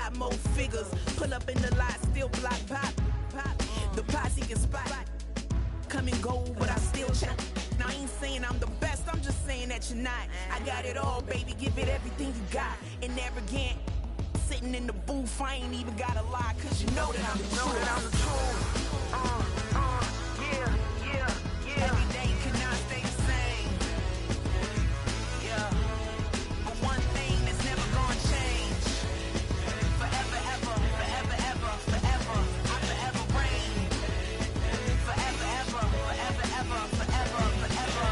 got more figures. Pull up in the lot, still block pop. The posse can spot. Come and go, but I still check. Now I ain't saying I'm the best, I'm just saying that you're not. I got it all, baby, give it everything you got. And arrogant, sitting in the booth, I ain't even gotta lie, cause you know that I'm the truth. Yeah. Every day cannot stay the same. Yeah. But one thing that's never gonna change. Forever, ever, forever, ever, forever. I forever reign. Forever, ever, forever, ever, forever, forever.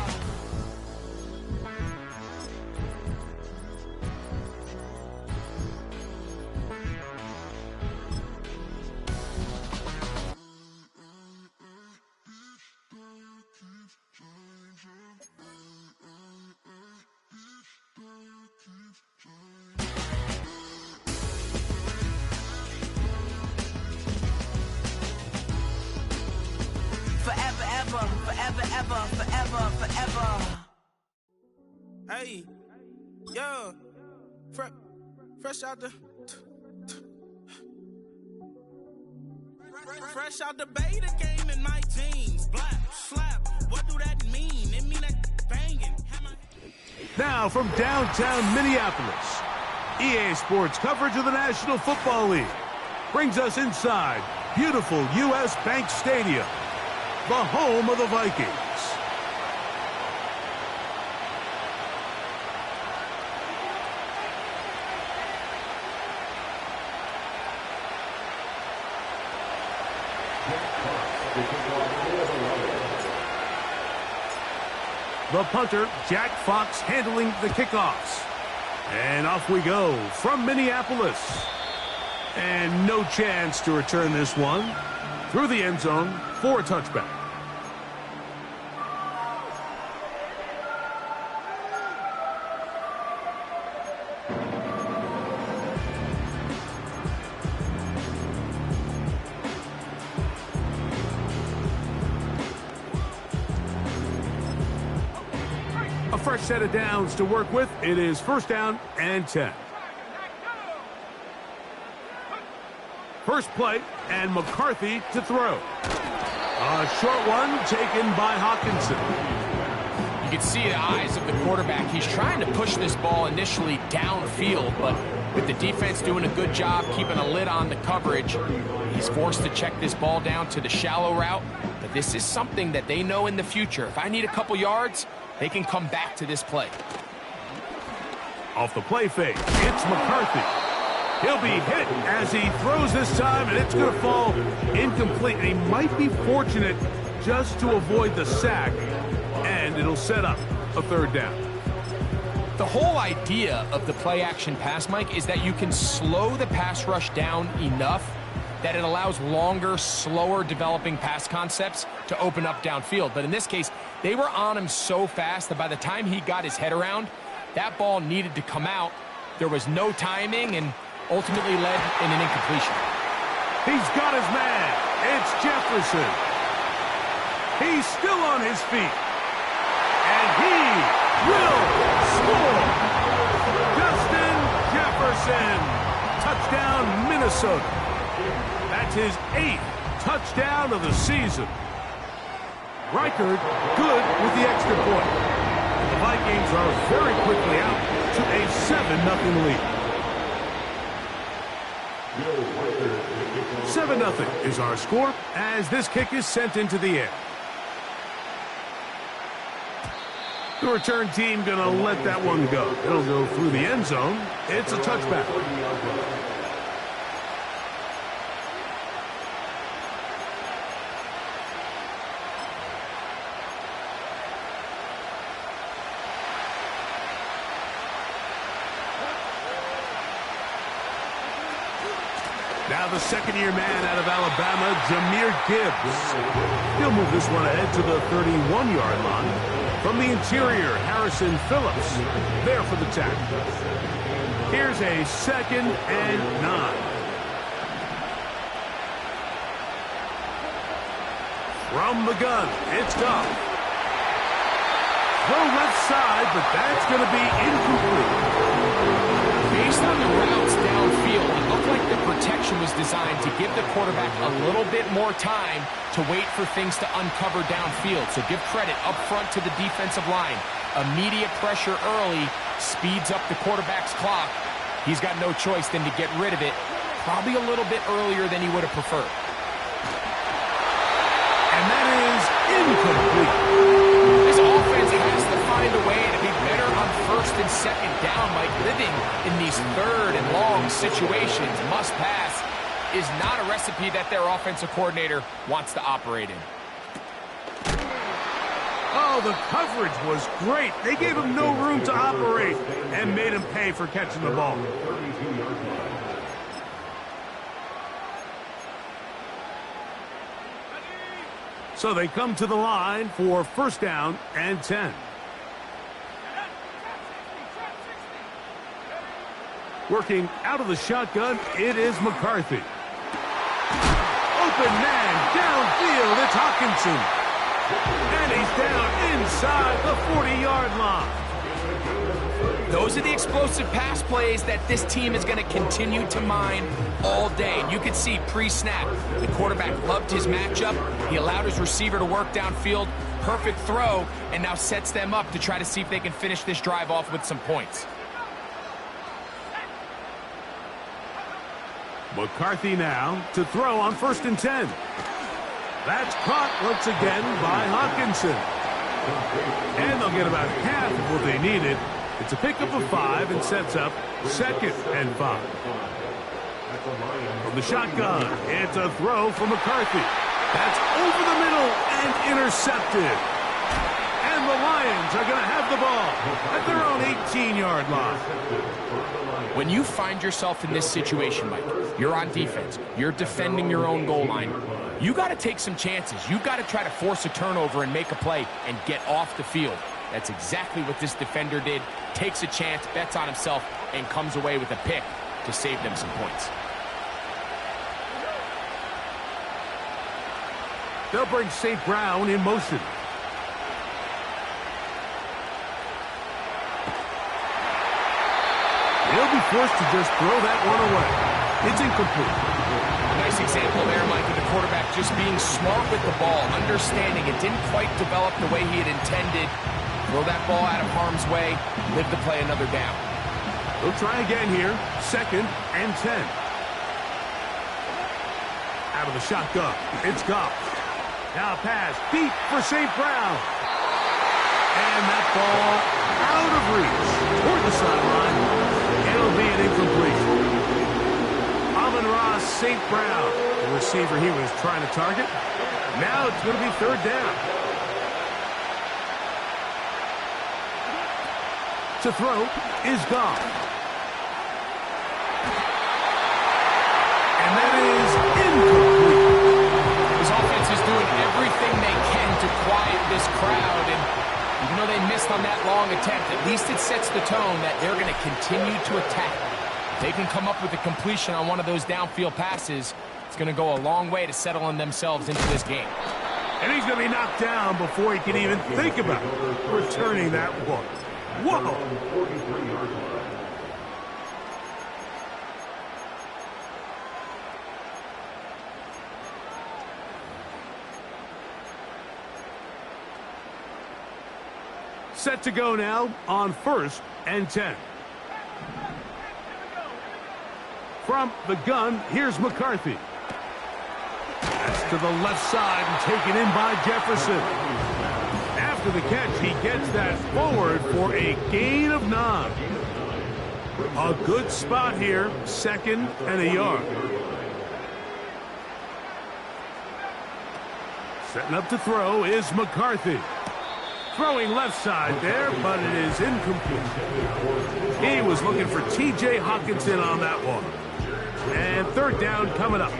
Forever, ever, forever, ever, forever, forever. Hey, yo, fresh out the beta game in my jeans. Black, slap, what do that mean? It mean that banging. Now from downtown Minneapolis, EA Sports coverage of the National Football League brings us inside beautiful U.S. Bank Stadium, the home of the Vikings. The punter, Jack Fox, handling the kickoffs. And off we go from Minneapolis. And no chance to return this one through the end zone for a touchback. A fresh set of downs to work with. It is first down and 10. First play, and McCarthy to throw. A short one taken by Hockenson. You can see the eyes of the quarterback. He's trying to push this ball initially downfield, but with the defense doing a good job keeping a lid on the coverage, he's forced to check this ball down to the shallow route. But this is something that they know in the future. If I need a couple yards, they can come back to this play. Off the play fake, it's McCarthy. He'll be hit as he throws this time, and it's going to fall incomplete. And he might be fortunate just to avoid the sack, and it'll set up a third down. The whole idea of the play-action pass, Mike, is that you can slow the pass rush down enough that it allows longer, slower developing pass concepts to open up downfield. But in this case, they were on him so fast that by the time he got his head around, that ball needed to come out. There was no timing and ultimately led in an incompletion. He's got his man. It's Jefferson. He's still on his feet. And he will score. Justin Jefferson. Touchdown, Minnesota. That's his 8th touchdown of the season. Reichard good with the extra point. The Vikings are very quickly out to a 7-0 lead. 7-0 is our score as this kick is sent into the air. The return team going to let that one go. It'll go through the end zone. It's a touchback. Now the second-year man out of Alabama, Jahmyr Gibbs. He'll move this one ahead to the 31-yard line. From the interior, Harrison Phillips there for the tackle. Here's a 2nd and 9. From the gun, it's Goff. Throw left side, but that's going to be incomplete. Based on the routes downfield, it looked like designed to give the quarterback a little bit more time to wait for things to uncover downfield. So give credit up front to the defensive line. Immediate pressure early speeds up the quarterback's clock. He's got no choice than to get rid of it, probably a little bit earlier than he would have preferred. And that is incomplete. This offense has to find a way to be better on first and second down. Like, living in these third and long situations, must pass, is not a recipe that their offensive coordinator wants to operate in. Oh, the coverage was great. They gave him no room to operate and made him pay for catching the ball. So they come to the line for first down and 10. Working out of the shotgun, it is McCarthy. Open man downfield, it's Hockenson. And he's down inside the 40-yard line. Those are the explosive pass plays that this team is going to continue to mine all day. And you can see pre-snap, the quarterback loved his matchup. He allowed his receiver to work downfield. Perfect throw, and now sets them up to try to see if they can finish this drive off with some points. McCarthy now to throw on first and 10. That's caught once again by Hockenson. And they'll get about half of what they needed. It's a pickup of 5 and sets up second and 5. From the shotgun, it's a throw from McCarthy. That's over the middle and intercepted. And the Lions are going to have the ball at their own 18-yard line. When you find yourself in this situation, Mike, you're on defense, you're defending your own goal line, you got to take some chances. You got to try to force a turnover and make a play and get off the field. That's exactly what this defender did. Takes a chance, bets on himself, and comes away with a pick to save them some points. They'll bring St. Brown in motion. He'll be forced to just throw that one away. It's incomplete. Nice example there, Mike, of the quarterback just being smart with the ball, understanding it didn't quite develop the way he had intended. Throw that ball out of harm's way, live to play another down. They'll try again here, second and 10. Out of the shotgun, it's Goff. Now pass deep for St. Brown. And that ball out of reach toward the sideline. It'll be an incompletion. Amon-Ra St. Brown, the receiver he was trying to target. Now it's going to be third down. To throw is Goff. And that is incomplete. His offense is doing everything they can to quiet this crowd, and even though they missed on that long attempt, at least it sets the tone that they're going to continue to attack. If they can come up with a completion on one of those downfield passes, it's going to go a long way to settling themselves into this game. And he's going to be knocked down before he can even think about returning that one. Whoa! Set to go now on first and 10. From the gun, here's McCarthy. That's to the left side and taken in by Jefferson. After the catch, he gets that forward for a gain of 9. A good spot here, second and a yard. Setting up to throw is McCarthy. Throwing left side there, but it is incomplete. He was looking for T.J. Hockenson on that one. And third down coming up.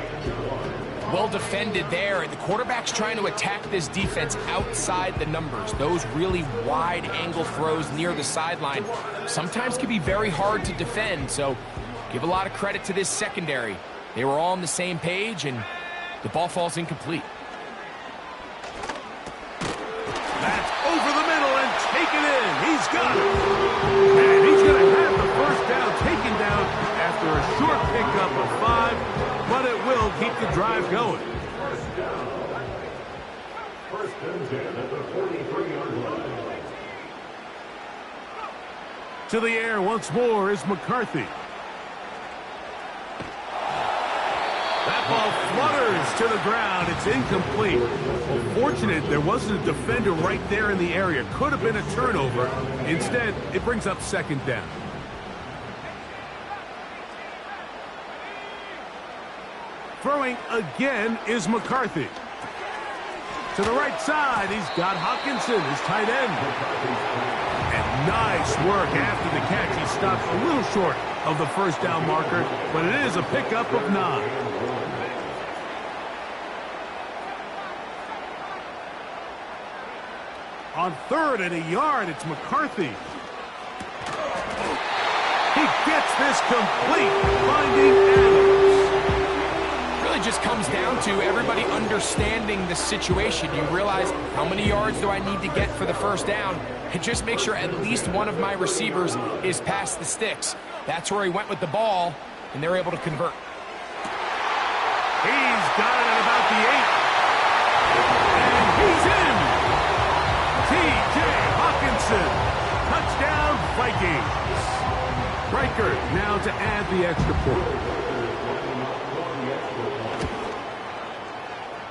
Well defended there, and the quarterback's trying to attack this defense outside the numbers. Those really wide angle throws near the sideline sometimes can be very hard to defend, so give a lot of credit to this secondary. They were all on the same page, and the ball falls incomplete. That's over the middle and taken in. He's got it. And he's going to have the first down taken down after a short pickup of 5, but it drive going. First and 10 at the 43-yard line. To the air once more is McCarthy. That ball flutters to the ground. It's incomplete. Well, fortunate there wasn't a defender right there in the area. Could have been a turnover. Instead, it brings up second down. Throwing again is McCarthy. To the right side, he's got Hockenson, his tight end. And nice work after the catch. He stopped a little short of the first down marker, but it is a pickup of 9. On 3rd and a yard, it's McCarthy. He gets this complete, finding Adams. Really just comes down to everybody understanding the situation. You realize how many yards do I need to get for the first down, and just make sure at least one of my receivers is past the sticks. That's where he went with the ball, and they're able to convert. He's got it at about the 8. And he's in. T.J. Hockenson. Touchdown, Vikings. Riker now to add the extra point.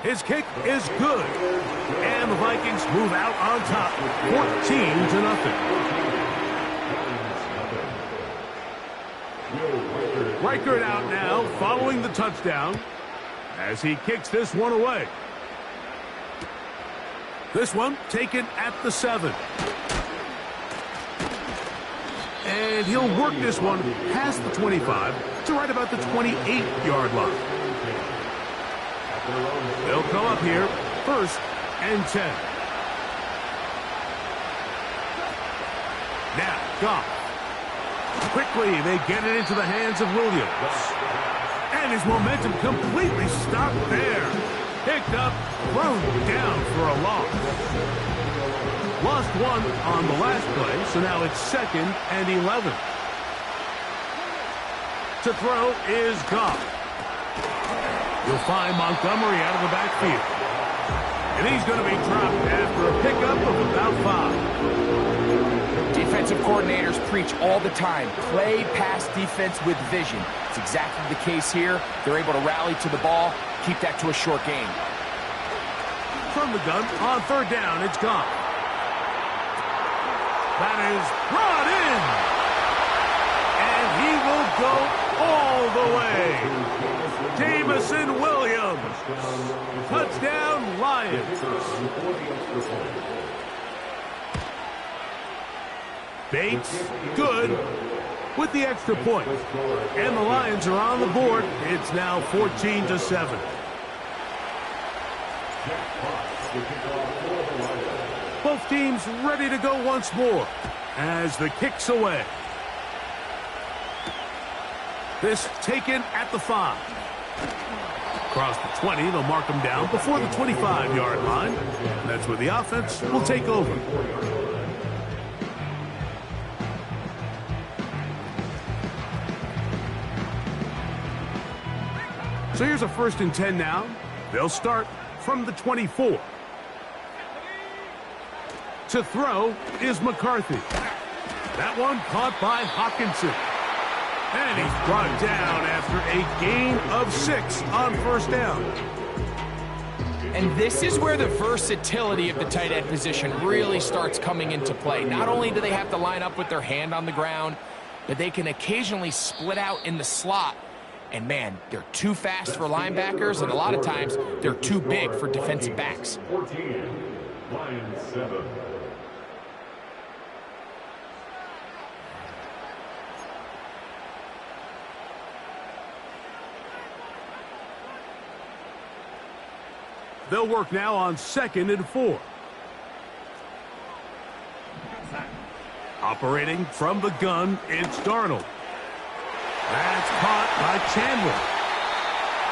His kick is good. And the Vikings move out on top, 14-0. Reichert out now, following the touchdown, as he kicks this one away. This one taken at the 7. And he'll work this one past the 25 to right about the 28-yard line. They'll come up here, 1st and 10. Now, Goff. Quickly, they get it into the hands of Williams. And his momentum completely stopped there. Picked up, thrown down for a loss. Lost 1 on the last play, so now it's 2nd and 11. To throw is Goff. You'll find Montgomery out of the backfield. And he's going to be dropped after a pickup of about 5. Defensive coordinators preach all the time, play pass defense with vision. It's exactly the case here. They're able to rally to the ball, keep that to a short game. From the gun, on 3rd down, it's Goff. That is brought in. And he will go all the way. Jameson Williams. Touchdown, Lions. Bates, good, with the extra point. And the Lions are on the board. It's now 14-7. Both teams ready to go once more as the kick's away. This taken at the 5. Across the 20, they'll mark him down before the 25-yard line. That's where the offense will take over. So here's a 1st and 10 now. They'll start from the 24. To throw is McCarthy. That one caught by Hockenson. And he's brought down after a gain of 6 on 1st down. And this is where the versatility of the tight end position really starts coming into play. Not only do they have to line up with their hand on the ground, but they can occasionally split out in the slot. And man, they're too fast for linebackers, and a lot of times they're too big for defensive backs. 14, Lions 7. They'll work now on 2nd and 4. Operating from the gun, it's Darnold. That's caught by Chandler.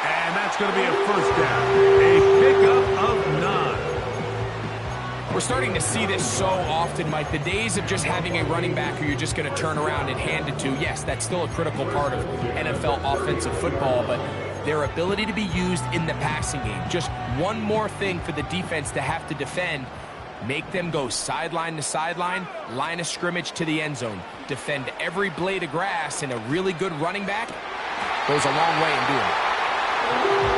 And that's going to be a 1st down. A pickup of 9. We're starting to see this so often, Mike. The days of just having a running back who you're just going to turn around and hand it to, yes, that's still a critical part of NFL offensive football, but their ability to be used in the passing game. Just one more thing for the defense to have to defend. Make them go sideline to sideline, line of scrimmage to the end zone. Defend every blade of grass, and a really good running back goes a long way in doing it.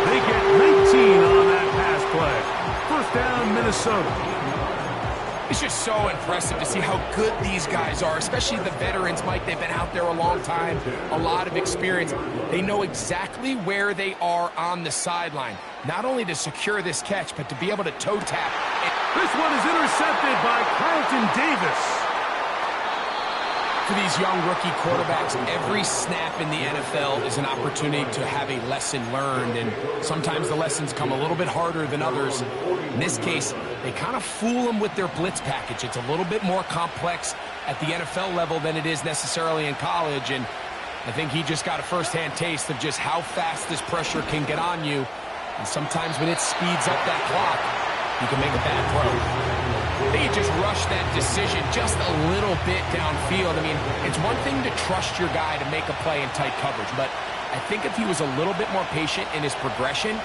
They get 19 on that pass play. First down, Minnesota. It's just so impressive to see how good these guys are, especially the veterans, Mike. They've been out there a long time, a lot of experience. They know exactly where they are on the sideline, not only to secure this catch, but to be able to toe tap. This one is intercepted by Carlton Davis. For these young rookie quarterbacks, every snap in the NFL is an opportunity to have a lesson learned, and sometimes the lessons come a little bit harder than others. In this case, they kind of fool them with their blitz package. It's a little bit more complex at the NFL level than it is necessarily in college, and I think he just got a first-hand taste of just how fast this pressure can get on you, and sometimes when it speeds up that clock, you can make a bad throw. They just rushed that decision just a little bit downfield. I mean, it's one thing to trust your guy to make a play in tight coverage, but I think if he was a little bit more patient in his progression,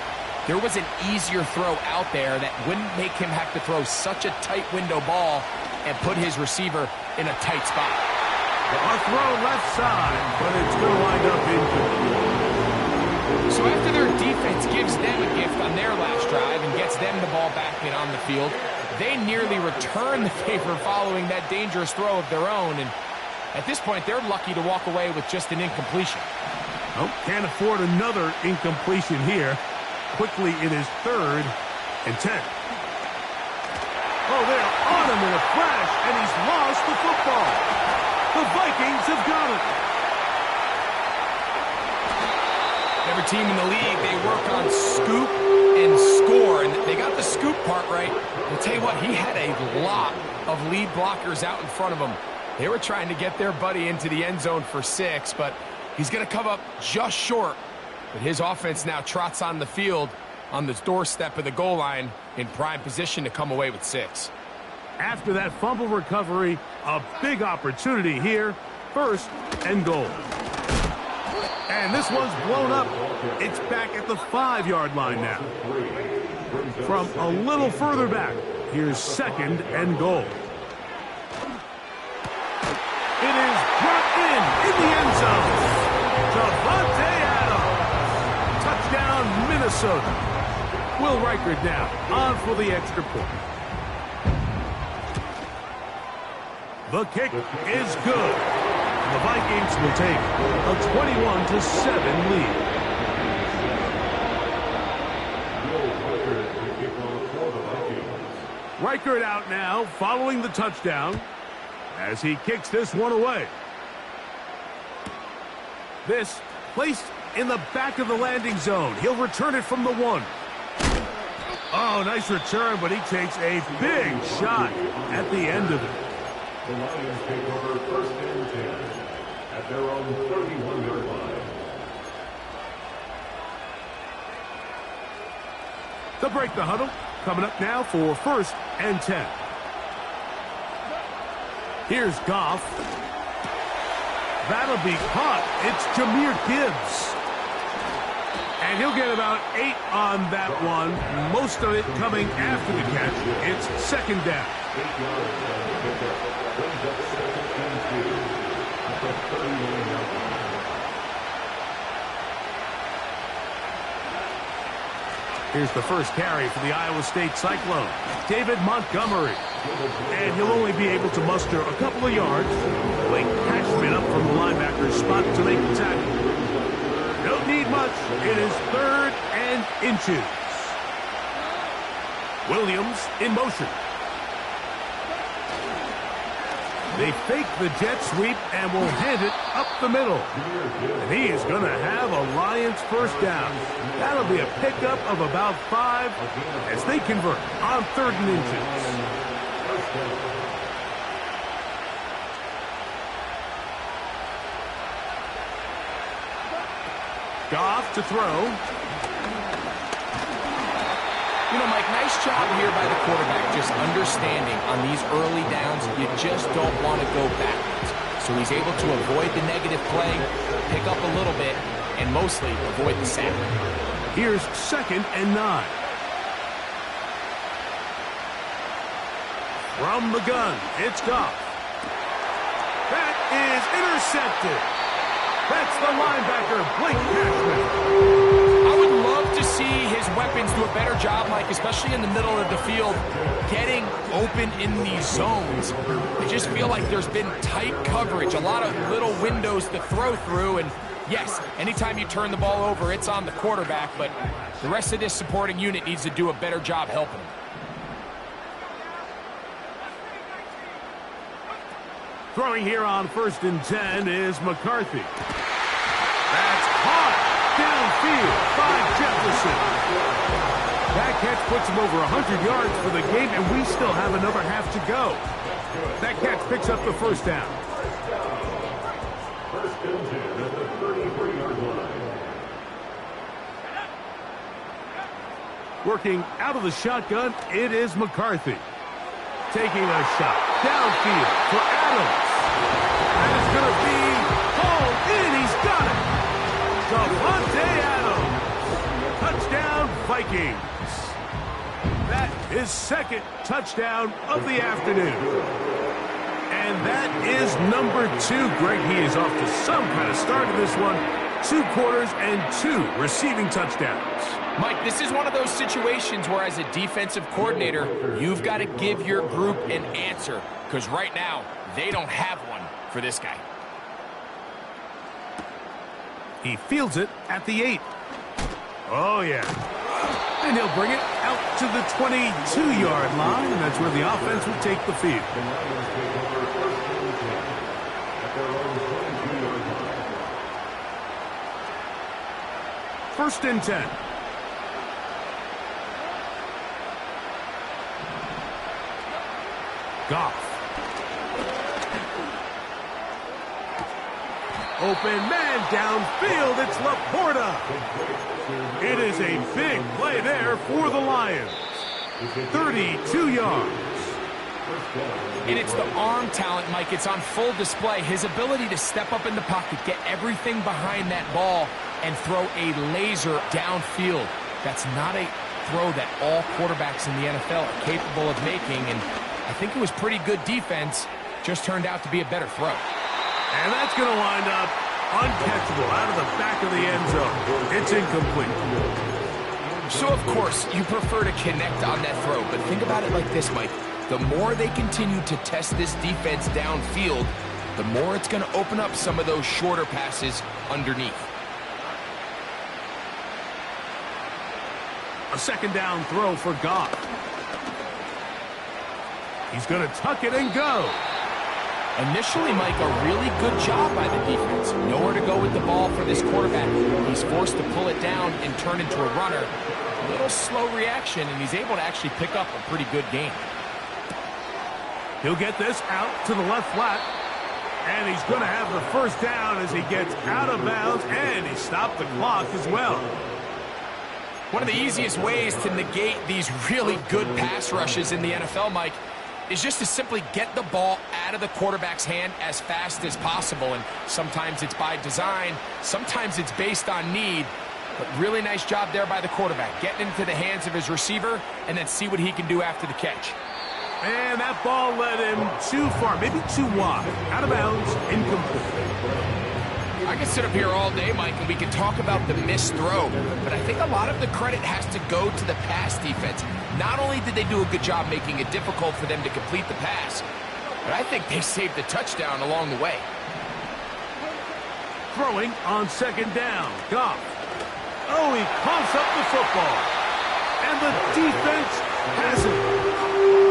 there was an easier throw out there that wouldn't make him have to throw such a tight window ball and put his receiver in a tight spot. A throw left side, but it's going to wind up incomplete. So after their defense gives them a gift on their last drive and gets them the ball back in on the field, they nearly return the favor following that dangerous throw of their own, and at this point, they're lucky to walk away with just an incompletion. Oh, can't afford another incompletion here. Quickly, it is 3rd and 10. Oh, they're on him in a flash, and he's lost the football. The Vikings have got it. Every team in the league, they work on scoop and score, and they got the scoop part right. I'll tell you what, he had a lot of lead blockers out in front of him. They were trying to get their buddy into the end zone for 6, but he's going to come up just short. But his offense now trots on the field on the doorstep of the goal line in prime position to come away with 6. After that fumble recovery, a big opportunity here. 1st and goal. And this one's blown up. It's back at the 5-yard line now. From a little further back, here's 2nd and goal. It is brought in the end zone. Davante Adams. Touchdown, Minnesota. Will Reichard now on for the extra point. The kick is good. The Vikings will take a 21-7 lead. Reichard out now, following the touchdown, as he kicks this one away. This placed in the back of the landing zone. He'll return it from the 1. Oh, nice return, but he takes a big shot at the end of it. The Lions take over 1st and 10 at their own 31-yard line. They'll break the huddle. Coming up now for 1st and 10. Here's Goff. That'll be caught. It's Jahmyr Gibbs. And he'll get about 8 on that one. Most of it coming after the catch. It's 2nd down. 8 yards on the pickup. Brings up 2nd and 2 at the 39-yard line. Here's the first carry for the Iowa State Cyclone, David Montgomery. And he'll only be able to muster a couple of yards. Blake Cashman up from the linebacker's spot to make the tackle. Don't need much. It is 3rd and inches. Williams in motion. They fake the jet sweep and will hand it up the middle. And he is going to have a Lions first down. That'll be a pickup of about 5 as they convert on 3rd and inches. Goff to throw. You know, Mike, nice job here by the quarterback, just understanding on these early downs, you just don't want to go backwards. So he's able to avoid the negative play, pick up a little bit, and mostly avoid the sack. Here's 2nd and 9. From the gun, it's Goff. That is intercepted. That's the linebacker, Blake Cashman. I would love to see his weapons do a better job, Mike, especially in the middle of the field, getting open in these zones. I just feel like there's been tight coverage, a lot of little windows to throw through, and yes, anytime you turn the ball over, it's on the quarterback, but the rest of this supporting unit needs to do a better job helping him. Throwing here on 1st and 10 is McCarthy. That's caught downfield by Jefferson. That catch puts him over 100 yards for the game, and we still have another half to go. That catch picks up the 1st down. 1st and 10 at the 33-yard line. Working out of the shotgun, it is McCarthy. Taking a shot downfield for Adams. That is going to be hauled in. He's got it. Davante Adams. Touchdown, Vikings. That is 2nd touchdown of the afternoon. And that is number 2. Greg, he is off to some kind of start in this one. 2 quarters and 2 receiving touchdowns. Mike, this is one of those situations where as a defensive coordinator, you've got to give your group an answer, because right now, they don't have one for this guy. He fields it at the 8. Oh, yeah. And he'll bring it out to the 22-yard line, and that's where the offense will take the field. First and 10. Goff. Open man downfield. It's Laporta. It is a big play there for the Lions. 32 yards. And it's the arm talent, Mike. It's on full display. His ability to step up in the pocket, get everything behind that ball, and throw a laser downfield. That's not a throw that all quarterbacks in the NFL are capable of making, and I think it was pretty good defense. Just turned out to be a better throw. And that's going to wind up uncatchable out of the back of the end zone. It's incomplete. So, of course, you prefer to connect on that throw, but think about it like this, Mike. The more they continue to test this defense downfield, the more it's going to open up some of those shorter passes underneath. A 2nd down throw for Goff. He's going to tuck it and go. Initially, Mike, a really good job by the defense. Nowhere to go with the ball for this quarterback. He's forced to pull it down and turn into a runner. A little slow reaction, and he's able to actually pick up a pretty good game. He'll get this out to the left flat. And he's going to have the 1st down as he gets out of bounds, and he stopped the clock as well. One of the easiest ways to negate these really good pass rushes in the NFL, Mike, is just to simply get the ball out of the quarterback's hand as fast as possible. And sometimes it's by design, sometimes it's based on need. But really nice job there by the quarterback, getting into the hands of his receiver and then see what he can do after the catch. And that ball led him too far, maybe too wide. Out of bounds, incomplete. I can sit up here all day, Mike, and we can talk about the missed throw, but I think a lot of the credit has to go to the pass defense. Not only did they do a good job making it difficult for them to complete the pass, but I think they saved the touchdown along the way. Throwing on 2nd down, Goff. Oh, he pumps up the football. And the defense has it.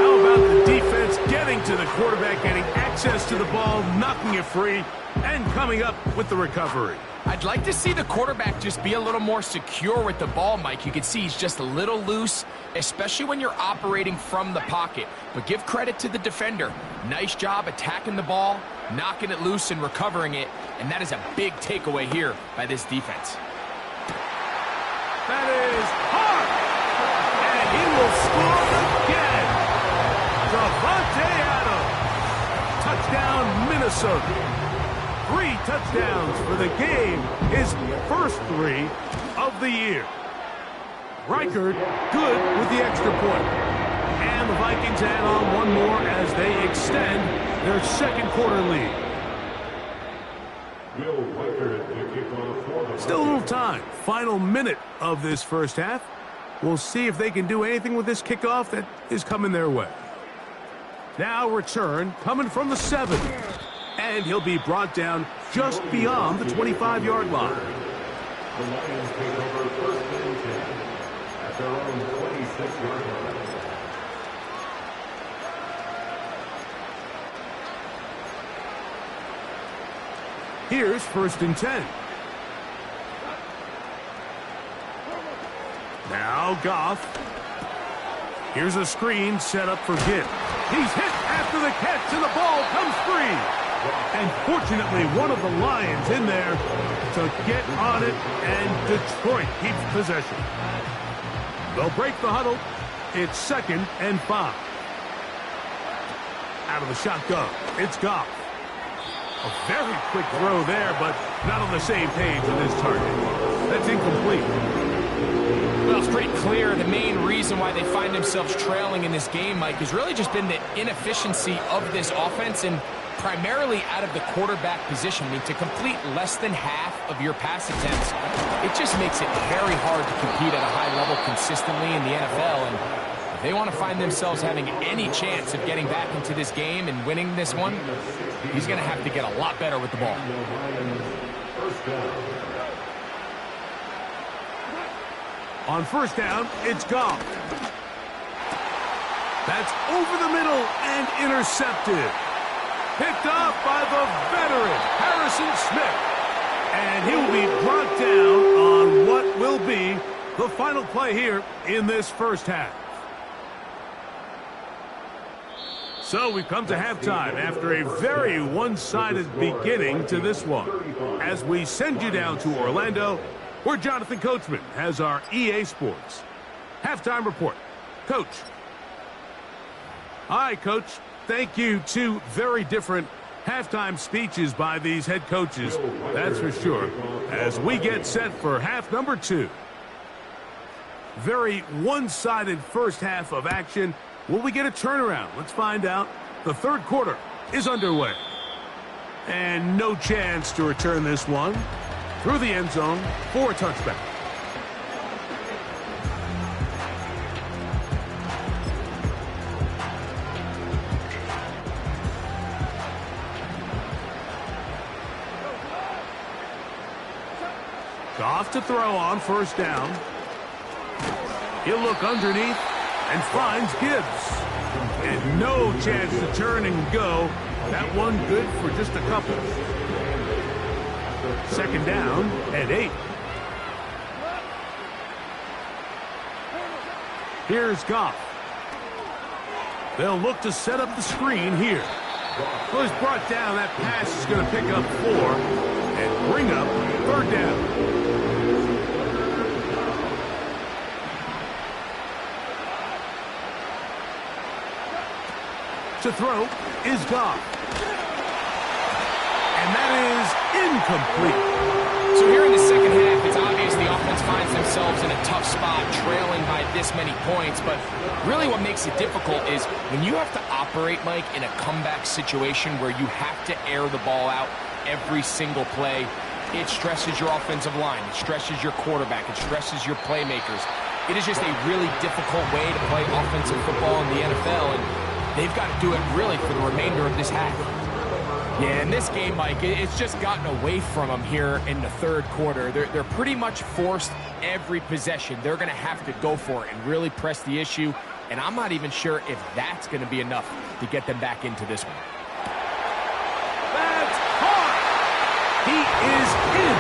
How about the defense getting to the quarterback, getting access to the ball, knocking it free, and coming up with the recovery? I'd like to see the quarterback just be a little more secure with the ball, Mike. You can see he's just a little loose, especially when you're operating from the pocket. But give credit to the defender. Nice job attacking the ball, knocking it loose and recovering it, and that is a big takeaway here by this defense. That is hard, and he will score again. Davante Adams. Touchdown, Minnesota. 3 touchdowns for the game, his first 3 of the year. Reichard good with the extra point. And the Vikings add on one more as they extend their second quarter lead. Still a little time. Final minute of this first half. We'll see if they can do anything with this kickoff that is coming their way. Now return coming from the 7. And he'll be brought down just beyond the 25-yard line. The Lions take over first and 10 at their own 26-yard line. Here's first and 10. Now Goff. Here's a screen set up for Gibb. He's hit after the catch, and the ball comes free. And fortunately, one of the Lions in there to get on it, and Detroit keeps possession. They'll break the huddle. It's 2nd and 5. Out of the shotgun, it's Goff. A very quick throw there, but not on the same page with his target. That's incomplete. Well, it's pretty clear the main reason why they find themselves trailing in this game, Mike, has really just been the inefficiency of this offense and primarily out of the quarterback position. I mean, to complete less than half of your pass attempts, it just makes it very hard to compete at a high level consistently in the NFL. And if they want to find themselves having any chance of getting back into this game and winning this one, he's going to have to get a lot better with the ball. On first down, it's Goff. That's over the middle and intercepted. Picked off by the veteran, Harrison Smith. And he will be brought down on what will be the final play here in this first half. So we've come to halftime after a very one-sided beginning to this one. As we send you down to Orlando, where Jonathan Coachman has our EA Sports halftime report. Coach. All right, Coach. Thank you. 2 very different halftime speeches by these head coaches, that's for sure, as we get set for half number 2. Very one-sided first half of action. Will we get a turnaround? Let's find out. The third quarter is underway. And no chance to return this one through the end zone for a touchback. Goff to throw on first down. He'll look underneath and finds Gibbs. And no chance to turn and go. That one good for just a couple. Second down and 8. Here's Goff. They'll look to set up the screen here. Well, he's brought down. That pass is going to pick up 4 and bring up third down. To throw is Goff. And that is incomplete. So here in the second half, it's obvious the offense finds themselves in a tough spot, trailing by this many points. But really what makes it difficult is when you have to operate, Mike, in a comeback situation where you have to air the ball out every single play, it stresses your offensive line. It stresses your quarterback. It stresses your playmakers. It is just a really difficult way to play offensive football in the NFL. And they've got to do it really for the remainder of this half. Yeah, in this game, Mike, it's just gotten away from them here in the third quarter. They're pretty much forced every possession. They're going to have to go for it and really press the issue. And I'm not even sure if that's going to be enough to get them back into this one. That's caught! He is in!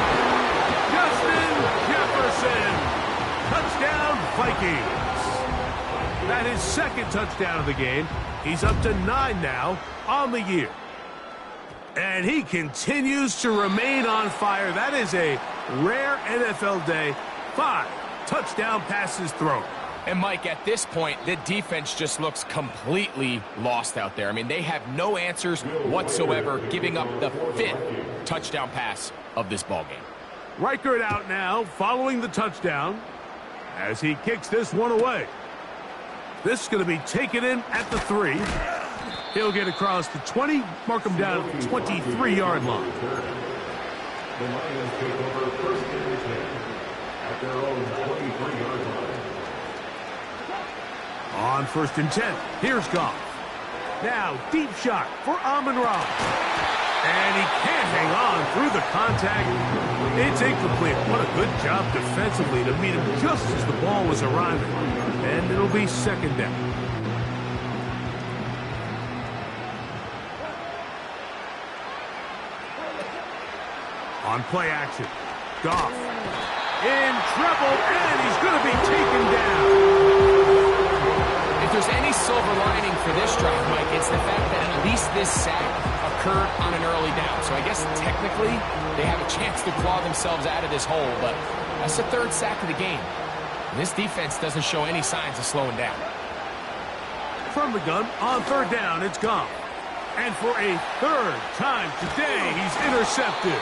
Justin Jefferson! Touchdown, Vikings! That is second touchdown of the game. He's up to 9 now on the year. And he continues to remain on fire. That is a rare NFL day. 5 touchdown passes thrown. And, Mike, at this point, the defense just looks completely lost out there. I mean, they have no answers whatsoever, giving up the 5th touchdown pass of this ballgame. Reichert out now, following the touchdown, as he kicks this one away. This is going to be taken in at the 3. He'll get across the 20, mark him down at the 23-yard line. The Lions take over first and 10 at their own 23-yard line. On first and 10, here's Goff. Now, deep shot for Amon-Ra. And he can't hang on through the contact. It's incomplete. What a good job defensively to meet him just as the ball was arriving. And it'll be second down. On play action, Goff in trouble, and he's going to be taken down. If there's any silver lining for this drive, Mike, it's the fact that at least this sack occurred on an early down. So I guess technically they have a chance to claw themselves out of this hole, but that's the 3rd sack of the game. And this defense doesn't show any signs of slowing down. From the gun, on 3rd down, it's Goff. And for a 3rd time today, he's intercepted.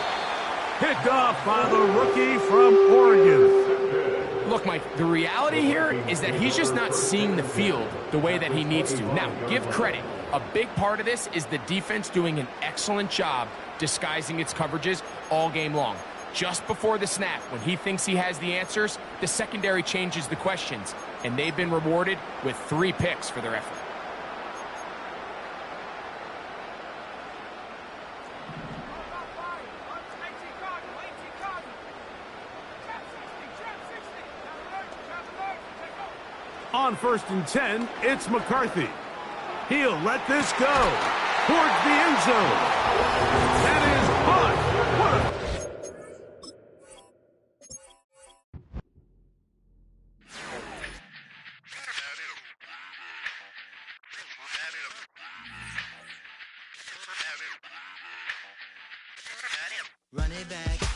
Picked off by the rookie from Oregon. Look, Mike, the reality here is that he's just not seeing the field the way that he needs to. Now, give credit. A big part of this is the defense doing an excellent job disguising its coverages all game long. Just before the snap, when he thinks he has the answers, the secondary changes the questions, and they've been rewarded with 3 picks for their effort. On first and 10, it's McCarthy. He'll let this go towards the end zone. That is caught. Run it back.